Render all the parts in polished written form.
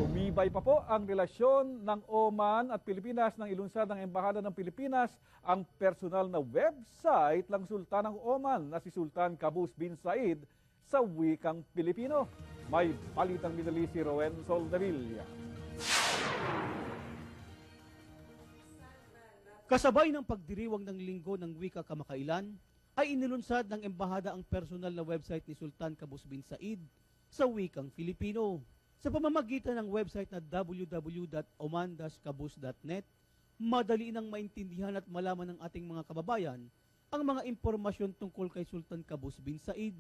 Tumibay pa po ang relasyon ng Oman at Pilipinas nang ilunsad ng Embahada ng Pilipinas ang personal na website ng Sultan ng Oman na si Sultan Qaboos bin Said sa wikang Pilipino. May balitang binali si Rowen Soldevilla. Kasabay ng pagdiriwang ng Linggo ng Wika kamakailan, ay inilunsad ng Embahada ang personal na website ni Sultan Qaboos bin Said sa wikang Filipino. Sa pamamagitan ng website na www.oman-qaboos.net, madali nang maintindihan at malaman ng ating mga kababayan ang mga impormasyon tungkol kay Sultan Qaboos bin Said.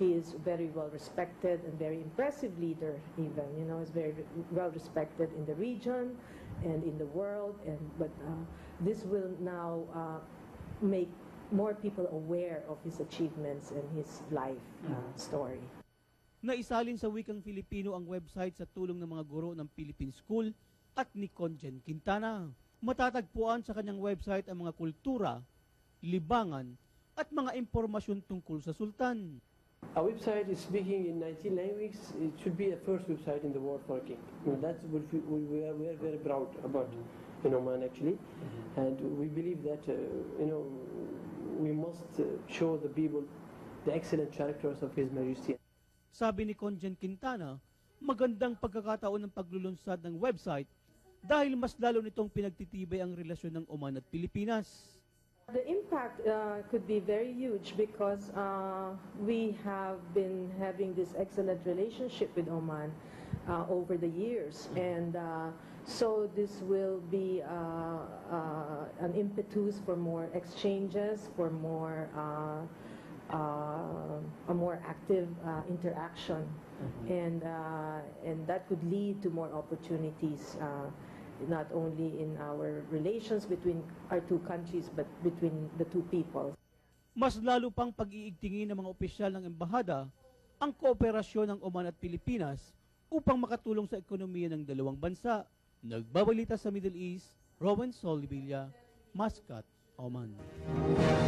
He is very well respected and very impressive leader even, is very well respected in the region and in the world, but this will now make more people aware of his achievements and his life story. Naisalin sa wikang Filipino ang website sa tulong ng mga guro ng Philippine School at ni Conjen Quintana. Matatagpuan sa kanyang website ang mga kultura, libangan at mga impormasyon tungkol sa Sultan. Our website is speaking in 19 languages. It should be the first website in the world working. That's what we are very proud about, Oman actually, and we believe that we must show the people the excellent characters of His Majesty. Sabi ni Conjen Quintana, magandang pagkakataon ng paglulunsad ng website dahil mas lalo nitong pinagtitibay ang relasyon ng Oman at Pilipinas. The impact could be very huge because we have been having this excellent relationship with Oman over the years, and so this will be an impetus for more exchanges, for more a more active interaction, and that could lead to more opportunities, not only in our relations between our two countries, but between the two people. Mas lalo pang pag-iigtingin ng mga opisyal ng embahada ang kooperasyon ng Oman at Pilipinas upang makatulong sa ekonomiya ng dalawang bansa. Nagbabalita sa Middle East, Rowen Soldevilla, Muscat, Oman.